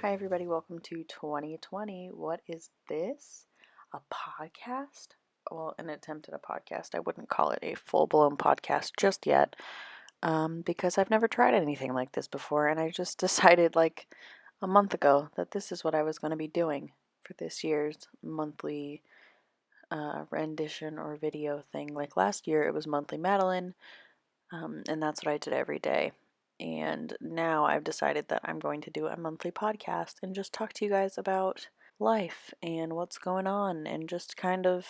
Hi everybody, welcome to 2020. What is this? A podcast? Well, an attempt at a podcast. I wouldn't call it a full-blown podcast just yet, because I've never tried anything like this before, and I just decided like a month ago that this is what I was going to be doing for this year's monthly rendition or video thing. Like last year, it was monthly Madeline, and that's what I did every day. And now I've decided that I'm going to do a monthly podcast and just talk to you guys about life and what's going on and just kind of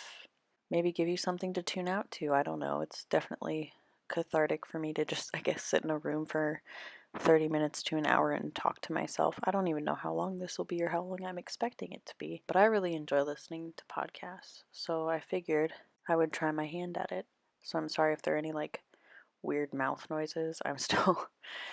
maybe give you something to tune out to. I don't know. It's definitely cathartic for me to just, I guess, sit in a room for 30 minutes to an hour and talk to myself. I don't even know how long this will be or how long I'm expecting it to be, but I really enjoy listening to podcasts. So I figured I would try my hand at it. So I'm sorry if there are any like weird mouth noises. I'm still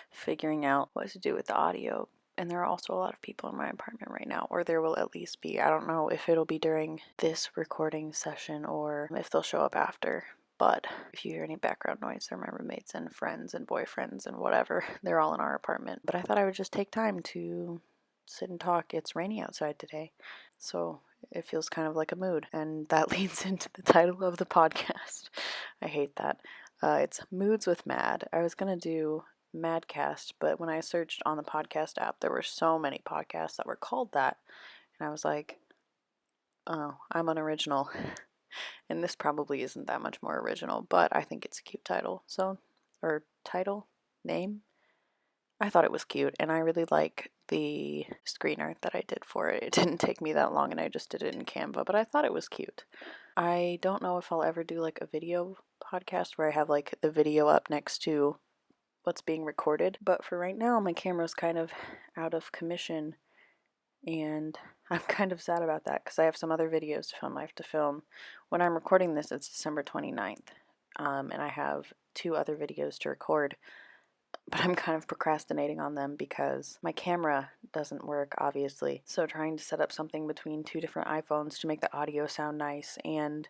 figuring out what to do with the audio. And there are also a lot of people in my apartment right now, or there will at least be. I don't know if it'll be during this recording session or if they'll show up after. But if you hear any background noise, they're my roommates and friends and boyfriends and whatever. They're all in our apartment. But I thought I would just take time to sit and talk. It's rainy outside today, so it feels kind of like a mood. And that leads into the title of the podcast. I hate that. It's Moods with Mad. I was going to do Madcast, but when I searched on the podcast app, there were so many podcasts that were called that. And I was like, oh, I'm unoriginal. And this probably isn't that much more original, but I think it's a cute title. So, or title, name. I thought it was cute, and I really like the screen art that I did for it. It didn't take me that long, and I just did it in Canva, but I thought it was cute. I don't know if I'll ever do like a video podcast where I have like the video up next to what's being recorded, but for right now, my camera's kind of out of commission, and I'm kind of sad about that because I have some other videos to film. I have to film. When I'm recording this, it's December 29th, and I have 2 other videos to record, but I'm kind of procrastinating on them because my camera doesn't work, obviously. So trying to set up something between 2 different iPhones to make the audio sound nice and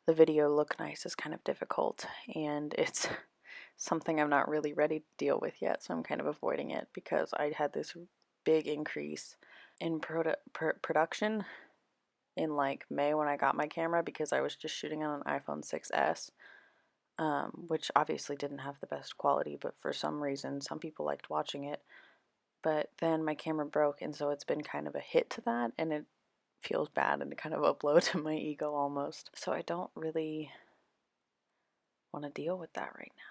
the video look nice is kind of difficult, and it's something I'm not really ready to deal with yet, so I'm kind of avoiding it because I had this big increase in production in like May when I got my camera because I was just shooting on an iPhone 6S, which obviously didn't have the best quality, but for some reason some people liked watching it. But then my camera broke, and so it's been kind of a hit to that, and it feels bad and kind of a blow to my ego almost. So I don't really want to deal with that right now.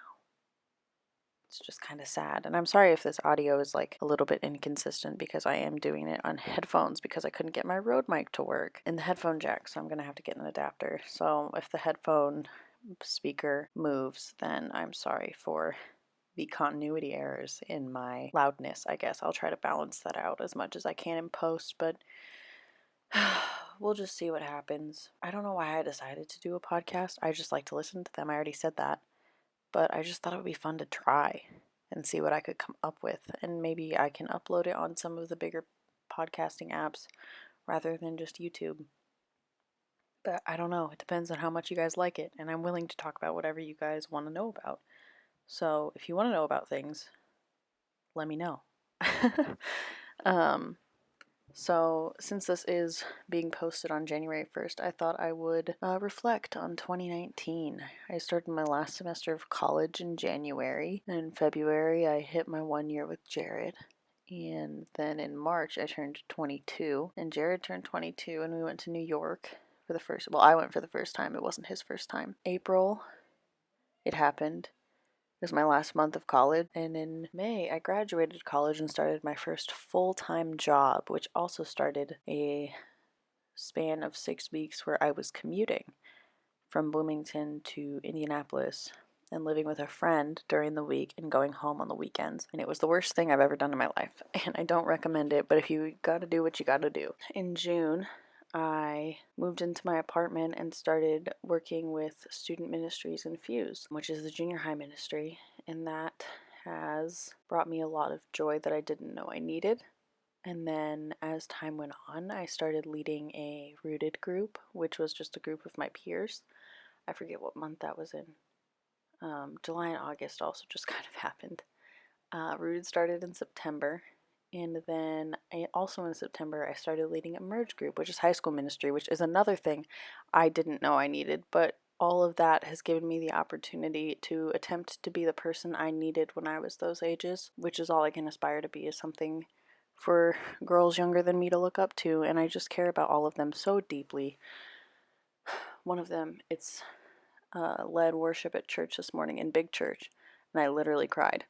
It's just kind of sad. And I'm sorry if this audio is like a little bit inconsistent because I am doing it on headphones because I couldn't get my Rode mic to work in the headphone jack, so I'm going to have to get an adapter. So if the headphone speaker moves, then I'm sorry for the continuity errors in my loudness, I guess. I'll try to balance that out as much as I can in post, but we'll just see what happens. I don't know why I decided to do a podcast. I just like to listen to them. I already said that. But I just thought it would be fun to try and see what I could come up with. And maybe I can upload it on some of the bigger podcasting apps rather than just YouTube. But I don't know. It depends on how much you guys like it. And I'm willing to talk about whatever you guys want to know about. So if you want to know about things, let me know. So since this is being posted on January 1st, I thought I would reflect on 2019. I started my last semester of college in January, and in February I hit my 1 year with Jared. And then in March I turned 22, and Jared turned 22, and we went to New York for the first, well, I went for the first time, it wasn't his first time. April, it happened. It was my last month of college, and in May I graduated college and started my first full-time job, which also started a span of 6 weeks where I was commuting from Bloomington to Indianapolis and living with a friend during the week and going home on the weekends. And it was the worst thing I've ever done in my life, and I don't recommend it, but if you gotta do what you gotta do. In June, I moved into my apartment and started working with Student Ministries in Fuse, which is the junior high ministry, and that has brought me a lot of joy that I didn't know I needed. And then as time went on, I started leading a Rooted group, which was just a group of my peers. I forget what month that was in. July and August also just kind of happened. Rooted started in September, And then also in September, I started leading a merge group, which is high school ministry, which is another thing I didn't know I needed. But all of that has given me the opportunity to attempt to be the person I needed when I was those ages, which is all I can aspire to be, is something for girls younger than me to look up to. And I just care about all of them so deeply. One of them, it's led worship at church this morning in big church, and I literally cried.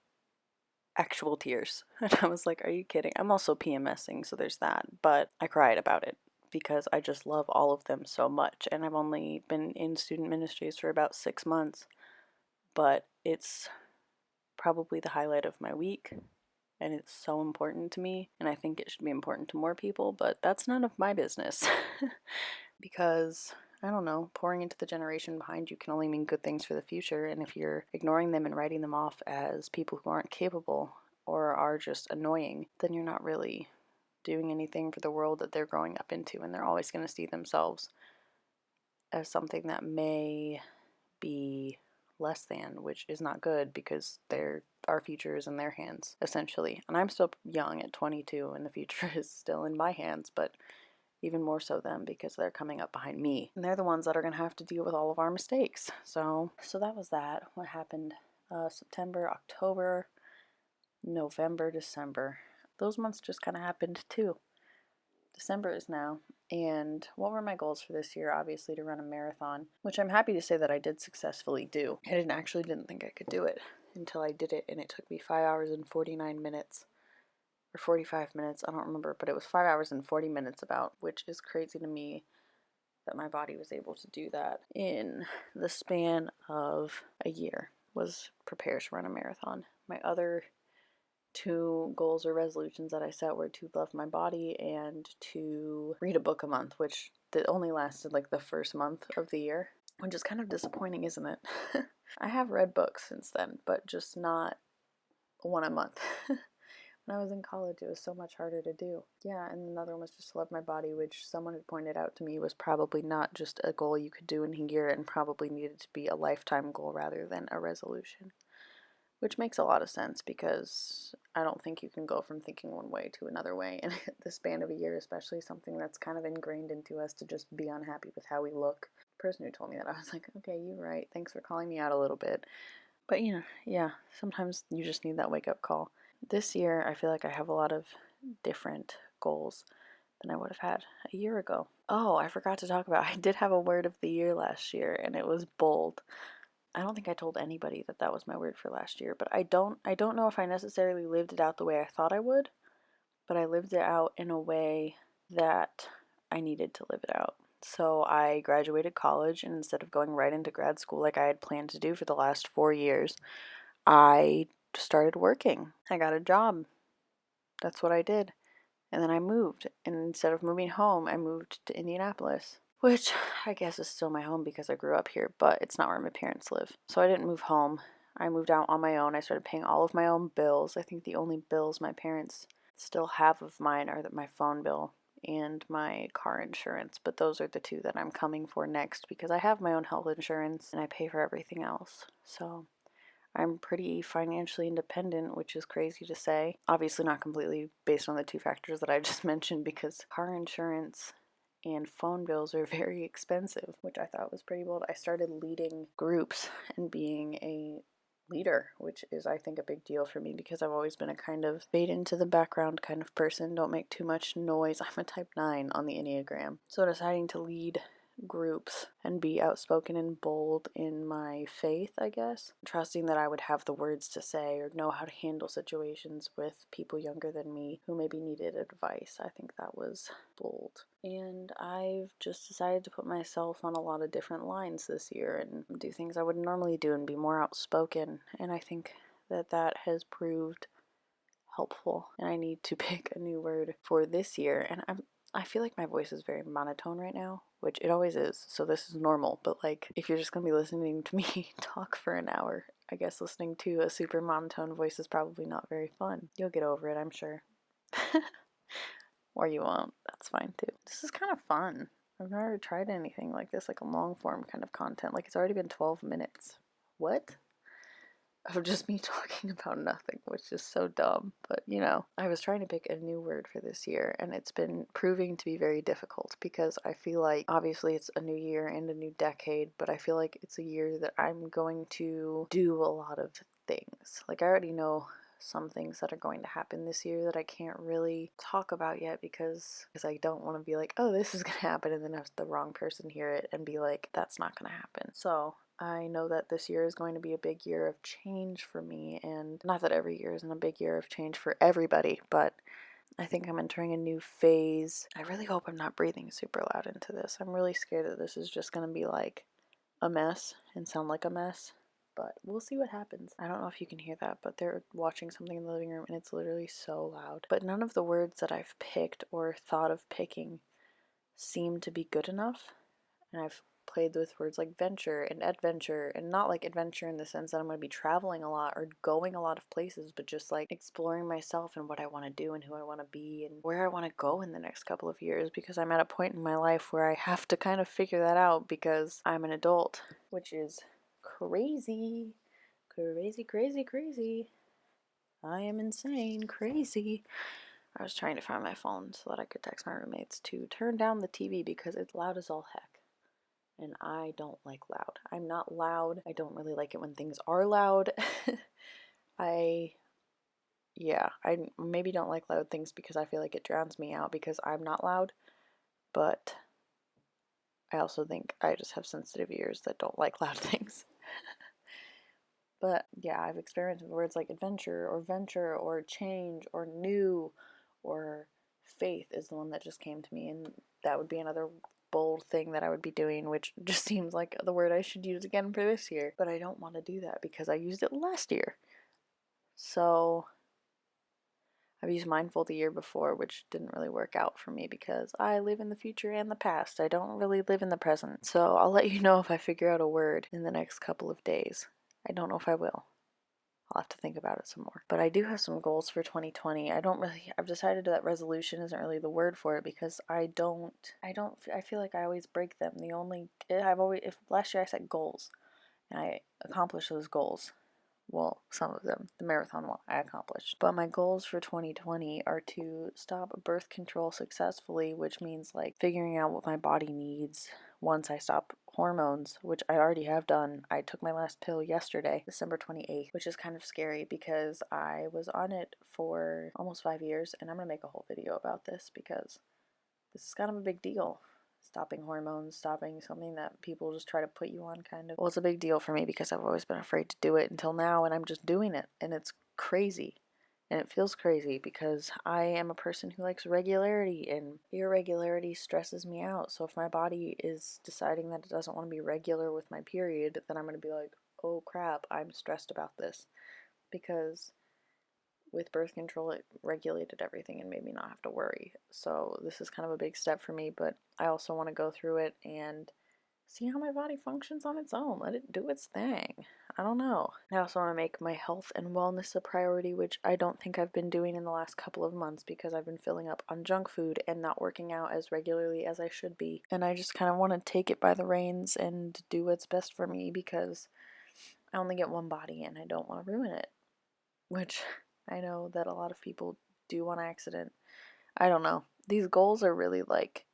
Actual tears. And I was like, are you kidding? I'm also PMSing, so there's that. But I cried about it because I just love all of them so much. And I've only been in student ministries for about 6 months, but it's probably the highlight of my week. And it's so important to me. And I think it should be important to more people, but that's none of my business. Because, I don't know, pouring into the generation behind you can only mean good things for the future, and if you're ignoring them and writing them off as people who aren't capable or are just annoying, then you're not really doing anything for the world that they're growing up into, and they're always going to see themselves as something that may be less than, which is not good because our future is in their hands, essentially. And I'm still young at 22, and the future is still in my hands, but even more so them because they're coming up behind me. And they're the ones that are going to have to deal with all of our mistakes. So that was that. What happened September, October, November, December. Those months just kind of happened too. December is now. And what were my goals for this year? Obviously to run a marathon, which I'm happy to say that I did successfully do. I didn't think I could do it until I did it, and it took me 5 hours and 49 minutes. Or 45 minutes, I don't remember, but it was 5 hours and 40 minutes about, which is crazy to me that my body was able to do that in the span of a year, was prepare to run a marathon. My other 2 goals or resolutions that I set were to love my body and to read a book a month, which only lasted like the first month of the year, which is kind of disappointing, isn't it? I have read books since then, but just not one a month. When I was in college, it was so much harder to do. Yeah, and another one was just to love my body, which someone had pointed out to me was probably not just a goal you could do in a year and probably needed to be a lifetime goal rather than a resolution. Which makes a lot of sense because I don't think you can go from thinking one way to another way in the span of a year, especially something that's kind of ingrained into us to just be unhappy with how we look. The person who told me that, I was like, okay, you're right. Thanks for calling me out a little bit. But yeah, sometimes you just need that wake-up call. This year, I feel like I have a lot of different goals than I would have had a year ago. Oh, I forgot to talk about, I did have a word of the year last year, and it was bold. I don't think I told anybody that that was my word for last year, but I don't know if I necessarily lived it out the way I thought I would, but I lived it out in a way that I needed to live it out. So I graduated college, and instead of going right into grad school like I had planned to do for the last 4 years, I started working. I got a job. That's what I did. And then I moved. And instead of moving home, I moved to Indianapolis, which I guess is still my home because I grew up here, but it's not where my parents live. So I didn't move home. I moved out on my own. I started paying all of my own bills. I think the only bills my parents still have of mine are my phone bill and my car insurance, but those are the 2 that I'm coming for next because I have my own health insurance and I pay for everything else. So I'm pretty financially independent, which is crazy to say. Obviously not completely based on the 2 factors that I just mentioned because car insurance and phone bills are very expensive, which I thought was pretty bold. I started leading groups and being a leader, which is, I think, a big deal for me because I've always been a kind of fade into the background kind of person. Don't make too much noise. I'm a type 9 on the Enneagram. So deciding to lead groups and be outspoken and bold in my faith, I guess. Trusting that I would have the words to say or know how to handle situations with people younger than me who maybe needed advice. I think that was bold. And I've just decided to put myself on a lot of different lines this year and do things I wouldn't normally do and be more outspoken. And I think that that has proved helpful. And I need to pick a new word for this year. And I feel like my voice is very monotone right now, which it always is, so this is normal, but like, if you're just gonna be listening to me talk for an hour, I guess listening to a super monotone voice is probably not very fun. You'll get over it, I'm sure. Or you won't, that's fine too. This is kind of fun. I've never tried anything like this, like a long form kind of content. Like, it's already been 12 minutes. What? of just me talking about nothing, which is so dumb. But you know, I was trying to pick a new word for this year, and it's been proving to be very difficult because I feel like obviously it's a new year and a new decade, but I feel like it's a year that I'm going to do a lot of things. Like, I already know some things that are going to happen this year that I can't really talk about yet because I don't want to be like, oh, this is going to happen, and then have the wrong person hear it and be like, that's not going to happen. So I know that this year is going to be a big year of change for me, and not that every year isn't a big year of change for everybody, but I think I'm entering a new phase. I really hope I'm not breathing super loud into this. I'm really scared that this is just going to be like a mess and sound like a mess, but we'll see what happens. I don't know if you can hear that, but they're watching something in the living room and it's literally so loud. But none of the words that I've picked or thought of picking seem to be good enough, and I've played with words like venture and adventure, and not like adventure in the sense that I'm going to be traveling a lot or going a lot of places, but just like exploring myself and what I want to do and who I want to be and where I want to go in the next couple of years, because I'm at a point in my life where I have to kind of figure that out because I'm an adult, which is crazy. Crazy, crazy, crazy. I am insane, crazy. I was trying to find my phone so that I could text my roommates to turn down the TV because it's loud as all heck. And I don't like loud. I'm not loud. I don't really like it when things are loud. I maybe don't like loud things because I feel like it drowns me out because I'm not loud. But I also think I just have sensitive ears that don't like loud things. But yeah, I've experimented with words like adventure or venture or change or new or faith is the one that just came to me, and that would be another bold thing that I would be doing, which just seems like the word I should use again for this year. But I don't want to do that because I used it last year. So I've used mindful the year before, which didn't really work out for me because I live in the future and the past. I don't really live in the present. So I'll let you know if I figure out a word in the next couple of days. I don't know if I will. I'll have to think about it some more. But I do have some goals for 2020. I've decided that resolution isn't really the word for it because I feel like I always break them. If last year I set goals and I accomplished those goals. Well, some of them. The marathon one I accomplished. But my goals for 2020 are to stop birth control successfully, which means like figuring out what my body needs once I stop hormones, which I already have done. I took my last pill yesterday, December 28th, which is kind of scary because I was on it for almost 5 years, and I'm going to make a whole video about this because this is kind of a big deal. Stopping hormones, stopping something that people just try to put you on, kind of. Well, it's a big deal for me because I've always been afraid to do it until now, and I'm just doing it, and it's crazy. And it feels crazy because I am a person who likes regularity, and irregularity stresses me out. So if my body is deciding that it doesn't want to be regular with my period, then I'm going to be like, oh crap, I'm stressed about this. Because with birth control, it regulated everything and made me not have to worry. So this is kind of a big step for me, but I also want to go through it and see how my body functions on its own. Let it do its thing. I don't know. I also want to make my health and wellness a priority, which I don't think I've been doing in the last couple of months because I've been filling up on junk food and not working out as regularly as I should be. And I just kind of want to take it by the reins and do what's best for me because I only get one body and I don't want to ruin it. Which I know that a lot of people do on accident. I don't know. These goals are really like,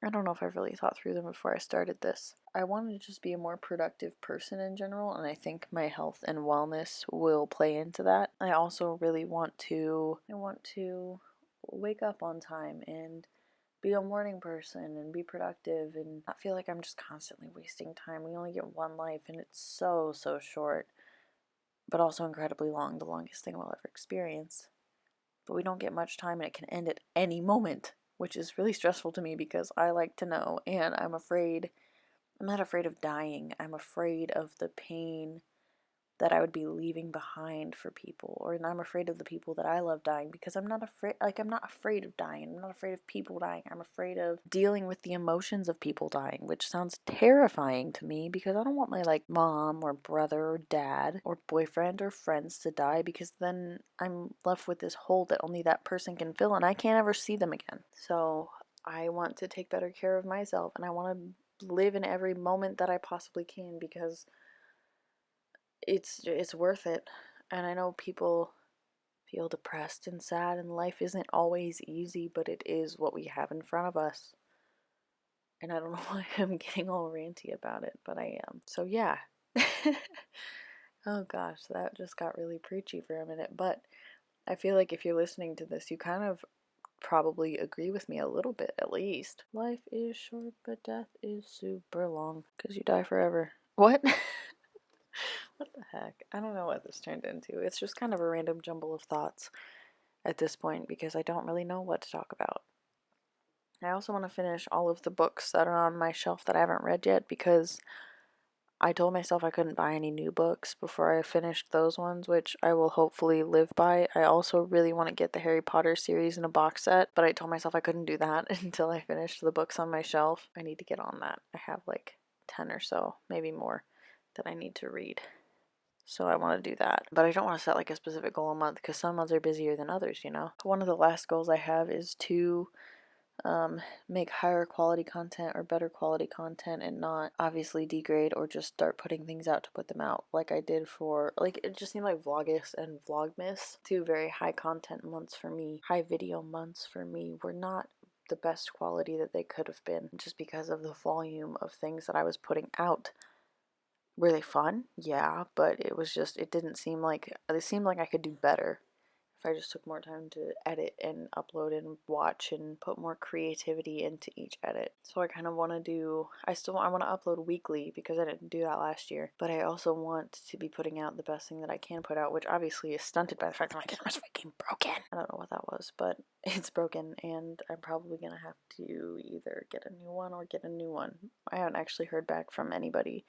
I don't know if I've really thought through them before I started this. I wanted to just be a more productive person in general, and I think my health and wellness will play into that. I also really want to wake up on time and be a morning person and be productive and not feel like I'm just constantly wasting time. We only get one life and it's so short, but also incredibly long, the longest thing we'll ever experience. But we don't get much time and it can end at any moment, which is really stressful to me because I like to know, and I'm afraid. I'm not afraid of dying. I'm afraid of the pain that I would be leaving behind for people, or I'm afraid of the people that I love dying because I'm not afraid of dying. I'm not afraid of people dying. I'm afraid of dealing with the emotions of people dying, which sounds terrifying to me because I don't want my like mom or brother or dad or boyfriend or friends to die because then I'm left with this hole that only that person can fill and I can't ever see them again. So I want to take better care of myself and I want to live in every moment that I possibly can because it's worth it. And I know people feel depressed and sad, and life isn't always easy, but it is what we have in front of us. And I don't know why I'm getting all ranty about it, but I am. So yeah. Oh gosh, that just got really preachy for a minute, but I feel like if you're listening to this, you kind of probably agree with me a little bit at least. Life is short, but death is super long, because you die forever. What? What the heck? I don't know what this turned into. It's just kind of a random jumble of thoughts at this point because I don't really know what to talk about. I also want to finish all of the books that are on my shelf that I haven't read yet because I told myself I couldn't buy any new books before I finished those ones, which I will hopefully live by. I also really want to get the Harry Potter series in a box set, but I told myself I couldn't do that until I finished the books on my shelf. I need to get on that. I have like 10 or so, maybe more, that I need to read. So I want to do that. But I don't want to set like a specific goal a month because some months are busier than others, you know? One of the last goals I have is to make higher quality content or better quality content and not obviously degrade or just start putting things out to put them out like I did for, like, it just seemed like Vlogmas and Vlogmas, two very high content months for me, high video months for me, were not the best quality that they could have been just because of the volume of things that I was putting out. Were they fun? Yeah, but it was just, it didn't seem like, it seemed like I could do better if I just took more time to edit and upload and watch and put more creativity into each edit. So I kind of want to do, I want to upload weekly because I didn't do that last year, but I also want to be putting out the best thing that I can put out, which obviously is stunted by the fact that my camera's freaking broken. I don't know what that was, but it's broken and I'm probably going to have to either get a new one or get a new one. I haven't actually heard back from anybody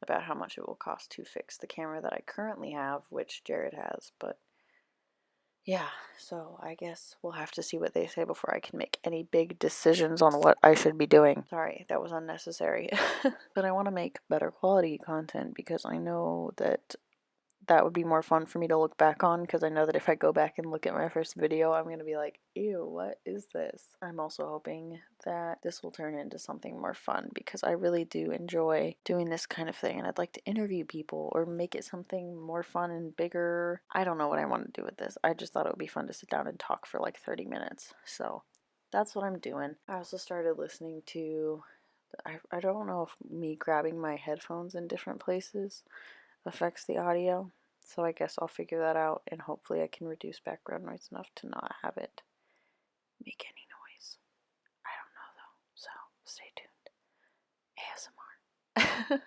about how much it will cost to fix the camera that I currently have, which Jared has, but yeah, so I guess we'll have to see what they say before I can make any big decisions on what I should be doing. Sorry, that was unnecessary. But I want to make better quality content because I know that that would be more fun for me to look back on, because I know that if I go back and look at my first video, I'm going to be like, ew, what is this? I'm also hoping that this will turn into something more fun because I really do enjoy doing this kind of thing and I'd like to interview people or make it something more fun and bigger. I don't know what I want to do with this. I just thought it would be fun to sit down and talk for like 30 minutes. So that's what I'm doing. I also started listening to, I don't know if me grabbing my headphones in different places affects the audio. So I guess I'll figure that out and hopefully I can reduce background noise enough to not have it make any noise. I don't know though, so stay tuned. ASMR.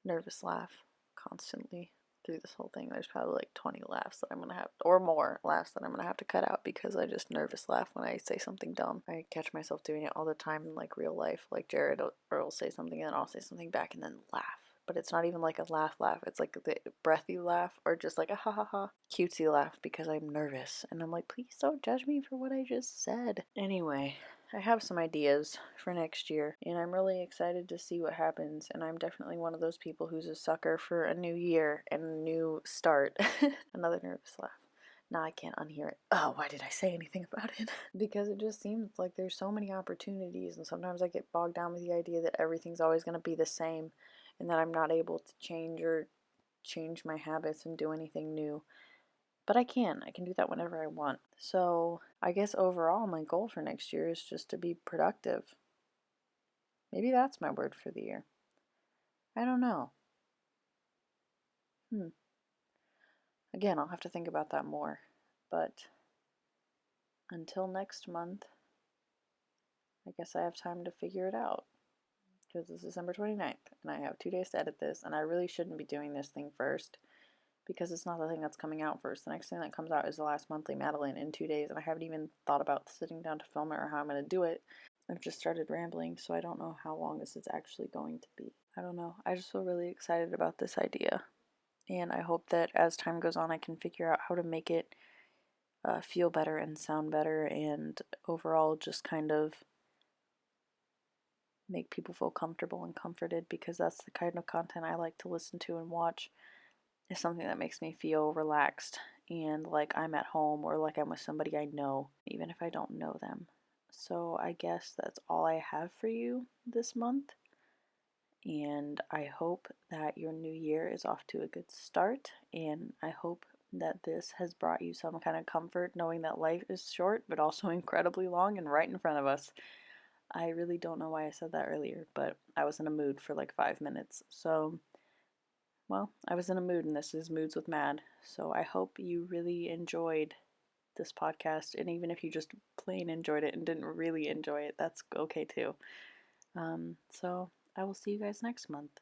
Nervous laugh constantly through this whole thing. There's probably like 20 laughs that I'm gonna have, or more laughs that I'm gonna have to cut out because I just nervous laugh when I say something dumb. I catch myself doing it all the time in like real life. Like Jared will say something and then I'll say something back and then laugh. But it's not even like a laugh. It's like the breathy laugh or just like a ha ha ha cutesy laugh because I'm nervous. And I'm like, please don't judge me for what I just said. Anyway, I have some ideas for next year and I'm really excited to see what happens. And I'm definitely one of those people who's a sucker for a new year and a new start. Another nervous laugh. Now I can't unhear it. Oh, why did I say anything about it? Because it just seems like there's so many opportunities and sometimes I get bogged down with the idea that everything's always going to be the same and that I'm not able to change my habits and do anything new. But I can do that whenever I want. So I guess overall my goal for next year is just to be productive. Maybe that's my word for the year. I don't know. Again, I'll have to think about that more. But until next month, I guess I have time to figure it out. Because it's December 29th, and I have 2 days to edit this, and I really shouldn't be doing this thing first, because it's not the thing that's coming out first. The next thing that comes out is the last monthly Madeline in 2 days, and I haven't even thought about sitting down to film it or how I'm going to do it. I've just started rambling, so I don't know how long this is actually going to be. I don't know. I just feel really excited about this idea, and I hope that as time goes on I can figure out how to make it feel better and sound better and overall just kind of make people feel comfortable and comforted, because that's the kind of content I like to listen to and watch, is something that makes me feel relaxed and like I'm at home or like I'm with somebody I know, even if I don't know them. So I guess that's all I have for you this month. And I hope that your new year is off to a good start. And I hope that this has brought you some kind of comfort knowing that life is short but also incredibly long and right in front of us. I really don't know why I said that earlier, but I was in a mood for like 5 minutes. So, well, I was in a mood, and this is Moods with Mad. So I hope you really enjoyed this podcast. And even if you just plain enjoyed it and didn't really enjoy it, that's okay too. So I will see you guys next month.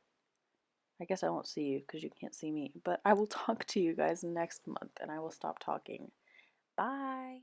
I guess I won't see you because you can't see me, but I will talk to you guys next month and I will stop talking. Bye.